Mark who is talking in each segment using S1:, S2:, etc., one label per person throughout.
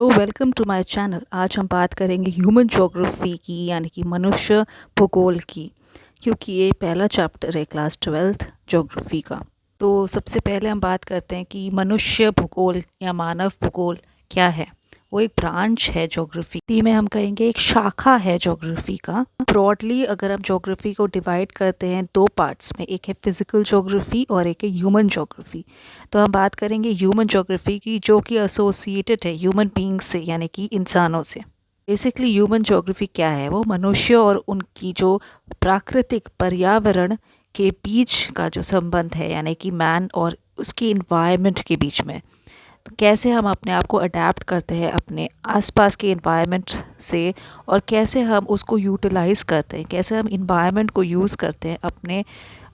S1: तो welcome to my channel. आज हम बात करेंगे ह्यूमन ज्योग्राफी की, यानी कि मनुष्य भूगोल की, क्योंकि ये पहला चैप्टर है क्लास 12th ज्योग्राफी का। तो सबसे पहले हम बात करते हैं कि मनुष्य भूगोल या मानव भूगोल क्या है। वो एक ब्रांच है ज्योग्राफी में, हम कहेंगे एक शाखा है ज्योग्राफी का। ब्रॉडली अगर हम ज्योग्राफी को डिवाइड करते हैं दो पार्ट्स में, एक है फिजिकल ज्योग्राफी और एक है ह्यूमन ज्योग्राफी। तो हम बात करेंगे ह्यूमन ज्योग्राफी की, जो कि एसोसिएटेड है ह्यूमन बींग्स से, यानी कि इंसानों से। बेसिकली ह्यूमन ज्योग्राफी क्या है, वो मनुष्य और उनकी जो प्राकृतिक पर्यावरण के बीच का जो संबंध है, यानी कि मैन और उसकी इन्वायरमेंट के बीच में, तो कैसे हम अपने आप को अडेप्ट करते हैं अपने आसपास के इन्वायरमेंट से, और कैसे हम उसको यूटिलाइज करते हैं, कैसे हम इन्वायरमेंट को यूज़ करते हैं अपने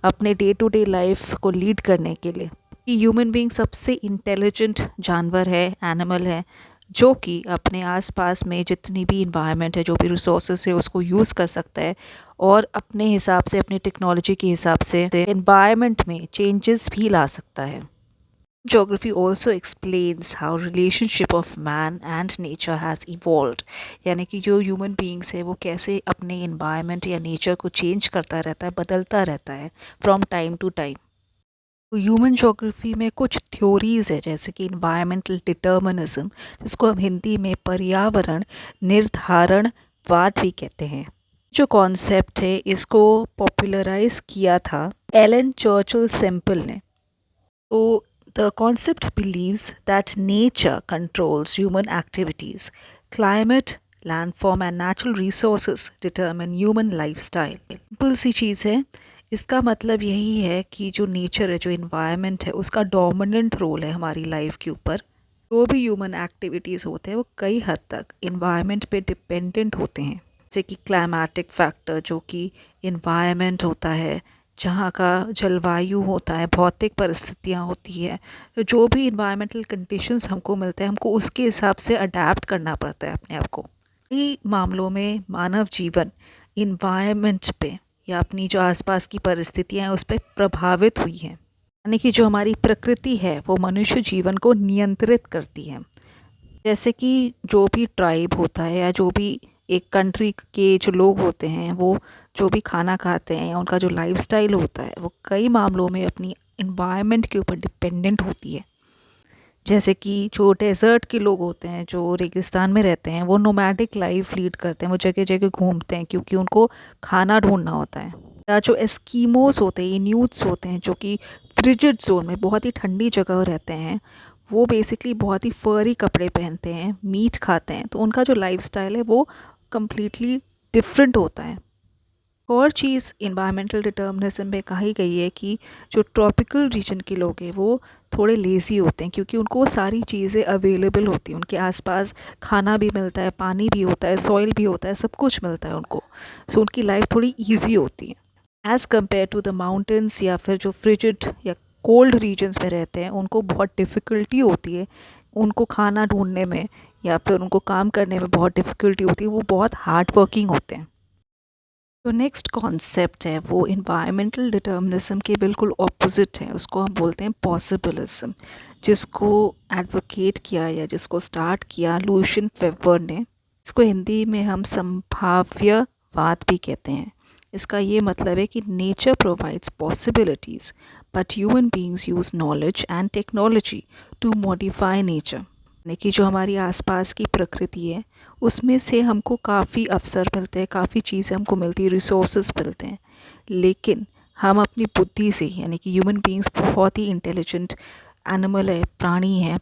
S1: अपने डे टू डे लाइफ को लीड करने के लिए। कि ह्यूमन बीइंग सबसे इंटेलिजेंट जानवर है, एनिमल है, जो कि अपने आसपास में जितनी भी इन्वायरमेंट है, जो भी रिसोर्सेज है, उसको यूज़ कर सकता है और अपने हिसाब से, अपनी टेक्नोलॉजी के हिसाब से इन्वायरमेंट में चेंजेस भी ला सकता है। Geography also explains how relationship of man and nature has evolved, यानी कि जो ह्यूमन बीइंग्स है वो कैसे अपने इन्वायरमेंट या नेचर को चेंज करता रहता है, बदलता रहता है फ्रॉम टाइम टू टाइम। तो ह्यूमन ज्योग्राफी में कुछ थ्योरीज है, जैसे कि इन्वायरमेंटल डिटर्मिनिज्म, जिसको हम हिंदी में पर्यावरण निर्धारणवाद भी कहते हैं। जो कॉन्सेप्ट है इसको पॉपुलराइज किया था एलन चर्चिल सेम्पल ने। तो the concept believes that nature controls human activities. Climate, landform and natural resources determine human lifestyle. Simple सी चीज़ है। इसका मतलब यही है कि जो नेचर है, जो इन्वायरमेंट है, उसका डोमिनेंट रोल है हमारी लाइफ के ऊपर। जो भी ह्यूमन एक्टिविटीज़ होते हैं वो कई हद तक इन्वायरमेंट पे डिपेंडेंट होते हैं। जैसे कि क्लाइमेटिक फैक्टर, जो कि इन्वायरमेंट होता है, जहाँ का जलवायु होता है, भौतिक परिस्थितियाँ होती है, तो जो भी इन्वायरमेंटल कंडीशंस हमको मिलते हैं, हमको उसके हिसाब से अडेप्ट करना पड़ता है अपने आप को। कई मामलों में मानव जीवन इन्वायरमेंट पे या अपनी जो आसपास की परिस्थितियाँ हैं उस पर प्रभावित हुई हैं। यानी कि जो हमारी प्रकृति है वो मनुष्य जीवन को नियंत्रित करती है। जैसे कि जो भी ट्राइब होता है या जो भी एक कंट्री के जो लोग होते हैं, वो जो भी खाना खाते हैं या उनका जो लाइफस्टाइल होता है, वो कई मामलों में अपनी इन्वायरमेंट के ऊपर डिपेंडेंट होती है। जैसे कि जो डेज़र्ट के लोग होते हैं, जो रेगिस्तान में रहते हैं, वो नोमैडिक लाइफ लीड करते हैं, वो जगह जगह घूमते हैं क्योंकि उनको खाना ढूंढना होता है। या जो एस्कीमोस होते हैं, इन्यूट्स होते हैं, जो कि फ्रिजिड जोन में बहुत ही ठंडी जगह रहते हैं, वो बेसिकली बहुत ही फरी कपड़े पहनते हैं, मीट खाते हैं, तो उनका जो लाइफस्टाइल है वो कम्प्लीटली डिफरेंट होता है। और चीज़ इन्वायरमेंटल डिटर्मिनिज्म में कही गई है कि जो ट्रॉपिकल रीजन के लोग हैं वो थोड़े लेज़ी होते हैं, क्योंकि उनको सारी चीज़ें अवेलेबल होती हैं, उनके आसपास खाना भी मिलता है, पानी भी होता है, सॉइल भी होता है, सब कुछ मिलता है उनको। सो उनकी लाइफ थोड़ी ईजी होती है as compared to the mountains, या फिर जो फ्रिजिड या कोल्ड रीजन्स में रहते हैं, उनको बहुत डिफ़िकल्टी होती है, उनको खाना ढूंढने में या फिर उनको काम करने में बहुत डिफ़िकल्टी होती है, वो बहुत हार्ड वर्किंग होते हैं। जो नेक्स्ट कॉन्सेप्ट है वो इन्वायरमेंटल डिटर्मिनिज्म के बिल्कुल ऑपोजिट है, उसको हम बोलते हैं पॉसिबिलिज्म, जिसको एडवोकेट किया या जिसको स्टार्ट किया लुशियन फेबर ने। इसको हिंदी में हम संभाव्यवाद भी कहते हैं। इसका ये मतलब है कि nature provides possibilities but human beings use knowledge and technology to modify nature. यानी कि जो हमारी आसपास की प्रकृति है उसमें से हमको काफ़ी अवसर मिलते हैं, काफ़ी चीज़ें हमको मिलती है, रिसोर्सेज मिलते हैं, लेकिन हम अपनी बुद्धि से, यानी कि ह्यूमन बीइंग्स बहुत ही इंटेलिजेंट एनिमल है, प्राणी है,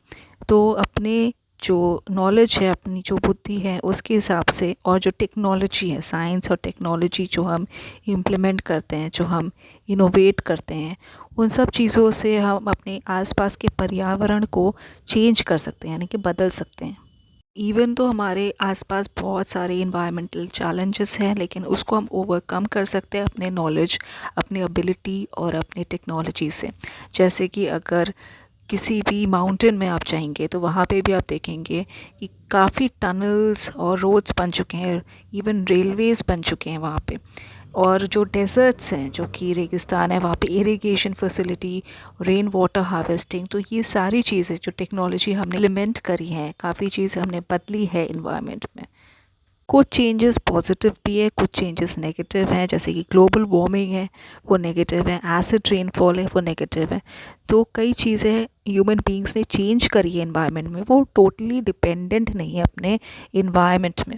S1: तो अपने जो नॉलेज है, अपनी जो बुद्धि है, उसके हिसाब से, और जो टेक्नोलॉजी है, साइंस और टेक्नोलॉजी जो हम इम्प्लीमेंट करते हैं, जो हम इनोवेट करते हैं, उन सब चीज़ों से हम अपने आसपास के पर्यावरण को चेंज कर सकते हैं, यानी कि बदल सकते हैं। इवन तो हमारे आसपास बहुत सारे इन्वायरमेंटल चैलेंजेस हैं, लेकिन उसको हम ओवरकम कर सकते हैं अपने नॉलेज, अपने एबिलिटी और अपने टेक्नोलॉजी से। जैसे कि अगर किसी भी माउंटेन में आप जाएंगे तो वहाँ पे भी आप देखेंगे कि काफ़ी टनल्स और रोड्स बन चुके हैं, इवन रेलवेज़ बन चुके हैं वहाँ पे। और जो डेजर्ट्स हैं, जो कि रेगिस्तान है, वहाँ पे irrigation facility, rain water harvesting, तो ये सारी चीज़ें जो टेक्नोलॉजी हमने इम्प्लीमेंट करी हैं, काफ़ी चीज़ें हमने बदली है इन्वायरमेंट में। कुछ चेंजेस पॉजिटिव भी है, कुछ चेंजेस नेगेटिव हैं, जैसे कि ग्लोबल वार्मिंग है वो नेगेटिव है, एसिड रेनफॉल है वो नेगेटिव है। तो कई चीज़ें ह्यूमन बींग्स ने चेंज करी है इन्वायरमेंट में, वो टोटली डिपेंडेंट नहीं है अपने इन्वायरमेंट में।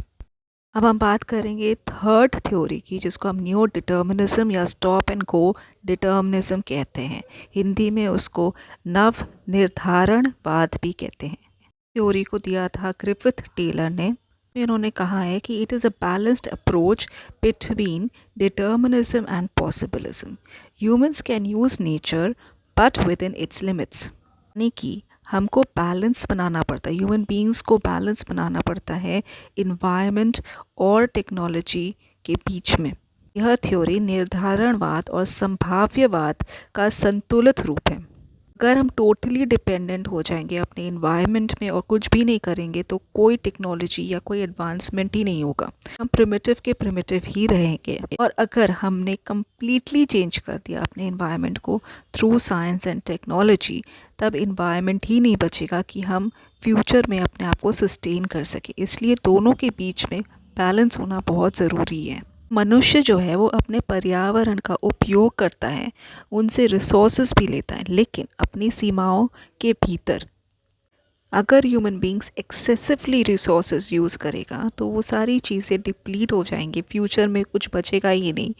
S1: अब हम बात करेंगे थर्ड थ्योरी की, जिसको हम न्यू डिटर्मिनिज्म या स्टॉप एंड गो डिटर्मिनिज्म कहते हैं। हिंदी में उसको नव निर्धारणवाद भी कहते हैं। थ्योरी को दिया था ग्रिफिथ टेलर ने। इन्होंने कहा है कि it is a balanced approach between determinism and possibilism. Humans can use nature but with in its limits. यानी कि हमको बैलेंस बनाना पड़ता है, ह्यूमन बींग्स को बैलेंस बनाना पड़ता है इन्वायरमेंट और टेक्नोलॉजी के बीच में। यह थ्योरी निर्धारणवाद और संभाव्यवाद का संतुलित रूप है। अगर हम टोटली डिपेंडेंट हो जाएंगे अपने इन्वायरमेंट में और कुछ भी नहीं करेंगे तो कोई टेक्नोलॉजी या कोई एडवांसमेंट ही नहीं होगा, हम प्रिमिटिव के प्रिमिटिव ही रहेंगे। और अगर हमने कम्प्लीटली चेंज कर दिया अपने इन्वायरमेंट को थ्रू साइंस एंड टेक्नोलॉजी, तब इन्वायरमेंट ही नहीं बचेगा कि हम फ्यूचर में अपने आप को सस्टेन कर सके। इसलिए दोनों के बीच में बैलेंस होना बहुत ज़रूरी है। मनुष्य जो है वो अपने पर्यावरण का उपयोग करता है, उनसे रिसोर्सेज भी लेता है, लेकिन अपनी सीमाओं के भीतर। अगर human beings excessively resources use करेगा तो वो सारी चीज़ें डिप्लीट हो जाएंगी, फ्यूचर में कुछ बचेगा ही नहीं,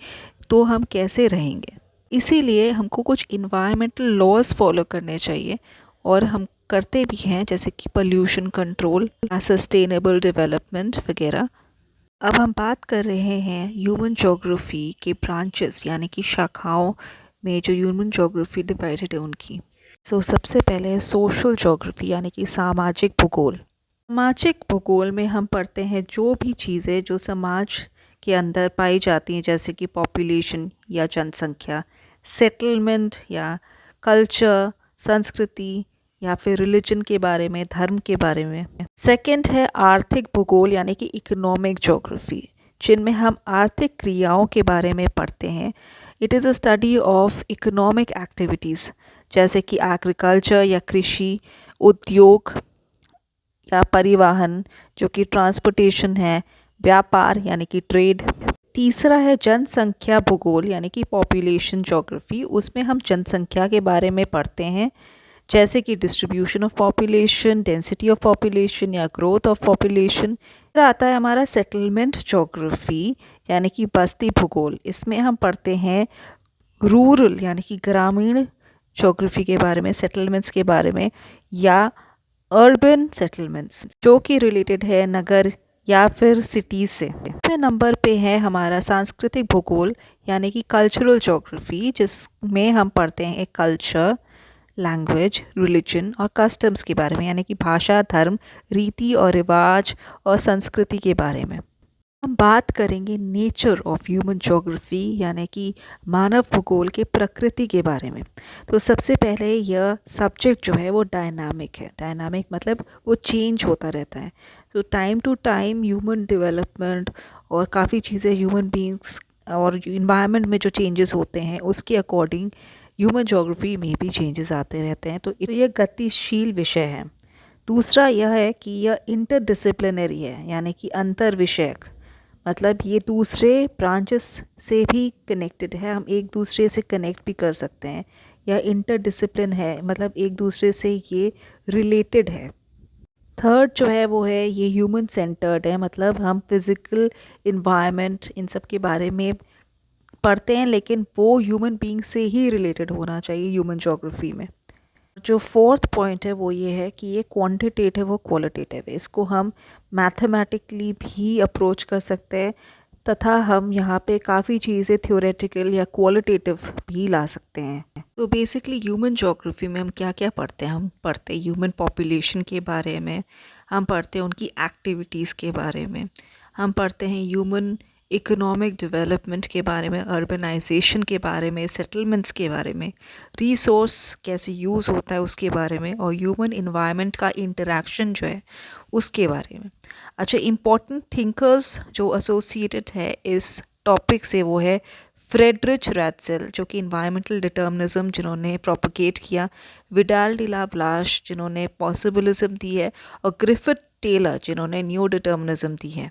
S1: तो हम कैसे रहेंगे। इसीलिए हमको कुछ इन्वायरमेंटल लॉज फॉलो करने चाहिए, और हम करते भी हैं, जैसे कि पोल्यूशन कंट्रोल, सस्टेनेबल डेवलपमेंट वगैरह। अब हम बात कर रहे हैं ह्यूमन ज्योग्राफी के ब्रांचेस, यानी कि शाखाओं में जो ह्यूमन ज्योग्राफी डिवाइडेड है उनकी। सबसे पहले है सोशल ज्योग्राफी, यानी कि सामाजिक भूगोल। सामाजिक भूगोल में हम पढ़ते हैं जो भी चीज़ें जो समाज के अंदर पाई जाती हैं, जैसे कि पॉपुलेशन या जनसंख्या, सेटलमेंट या कल्चर, संस्कृति, या फिर रिलीजन के बारे में, धर्म के बारे में। सेकंड है आर्थिक भूगोल, यानी कि इकोनॉमिक ज्योग्राफी, जिनमें हम आर्थिक क्रियाओं के बारे में पढ़ते हैं। It is a study of economic activities, जैसे कि एग्रीकल्चर या कृषि, उद्योग या परिवहन जो कि ट्रांसपोर्टेशन है, व्यापार यानी कि ट्रेड। तीसरा है जनसंख्या भूगोल, यानी कि पॉपुलेशन ज्योग्राफी। उसमें हम जनसंख्या के बारे में पढ़ते हैं, जैसे कि distribution of population, density of population या ग्रोथ ऑफ पॉपुलेशन। फिर आता है हमारा सेटलमेंट ज्योग्राफी, यानी कि बस्ती भूगोल। इसमें हम पढ़ते हैं रूरल यानी कि ग्रामीण ज्योग्राफी के बारे में, सेटलमेंट्स के बारे में, या अर्बन सेटलमेंट्स जो कि रिलेटेड है नगर या फिर सिटीज से। फिर नंबर पे है हमारा सांस्कृतिक भूगोल, यानी कि कल्चरल ज्योग्राफी, जिसमें हम पढ़ते हैं कल्चर, लैंग्वेज, रिलीजन और कस्टम्स के बारे में, यानी कि भाषा, धर्म, रीति और रिवाज और संस्कृति के बारे में। हम बात करेंगे नेचर ऑफ ह्यूमन ज्योग्राफी, यानी कि मानव भूगोल के प्रकृति के बारे में। तो सबसे पहले यह सब्जेक्ट जो है वो डायनामिक है। डायनामिक मतलब वो चेंज होता रहता है। तो time to time human development और काफ़ी चीज़ें ह्यूमन बींग्स और इन्वायरमेंट में जो चेंजेस होते हैं उसके अकॉर्डिंग ह्यूमन ज्योग्राफी में भी चेंजेस आते रहते हैं। तो यह गतिशील विषय है। दूसरा यह है कि यह इंटरडिसिप्लिनरी है, यानी कि अंतर विषयक, मतलब ये दूसरे ब्रांचेस से भी कनेक्टेड है, हम एक दूसरे से कनेक्ट भी कर सकते हैं। यह इंटरडिसिप्लिन है, मतलब एक दूसरे से ये रिलेटेड है। थर्ड जो है वो है ये ह्यूमन सेंटर्ड है, मतलब हम फिज़िकल इन्वायरमेंट इन सब के बारे में पढ़ते हैं, लेकिन वो ह्यूमन बीइंग से ही रिलेटेड होना चाहिए ह्यूमन ज्योग्राफी में। जो फोर्थ पॉइंट है वो ये है कि ये क्वांटिटेटिव और क्वालिटेटिव है। इसको हम मैथमेटिकली भी अप्रोच कर सकते हैं, तथा हम यहाँ पे काफ़ी चीज़ें थ्योरेटिकल या क्वालिटेटिव भी ला सकते हैं। तो बेसिकली ह्यूमन ज्योग्राफी में हम क्या क्या पढ़ते हैं, हम पढ़ते हैं ह्यूमन पॉपुलेशन के बारे में, हम पढ़ते हैं उनकी एक्टिविटीज़ के बारे में, हम पढ़ते हैं ह्यूमन इकोनॉमिक डेवलपमेंट के बारे में, अर्बनाइजेशन के बारे में, सेटलमेंट्स के बारे में, रिसोर्स कैसे यूज़ होता है उसके बारे में, और ह्यूमन इन्वायरमेंट का इंटरेक्शन जो है उसके बारे में। अच्छा, इम्पॉर्टेंट थिंकर्स जो एसोसिएटेड है इस टॉपिक्स है वो है फ्रेडरिच रैटजेल जो कि इन्वायरमेंटल डिटर्मिनिज्म जिन्होंने प्रोपोगेट किया, विडाल डी ला ब्लाश जिन्होंने पॉसिबिलिज्म दी है, और ग्रिफिथ टेलर जिन्होंने न्यू डिटर्मिनिज्म दी है।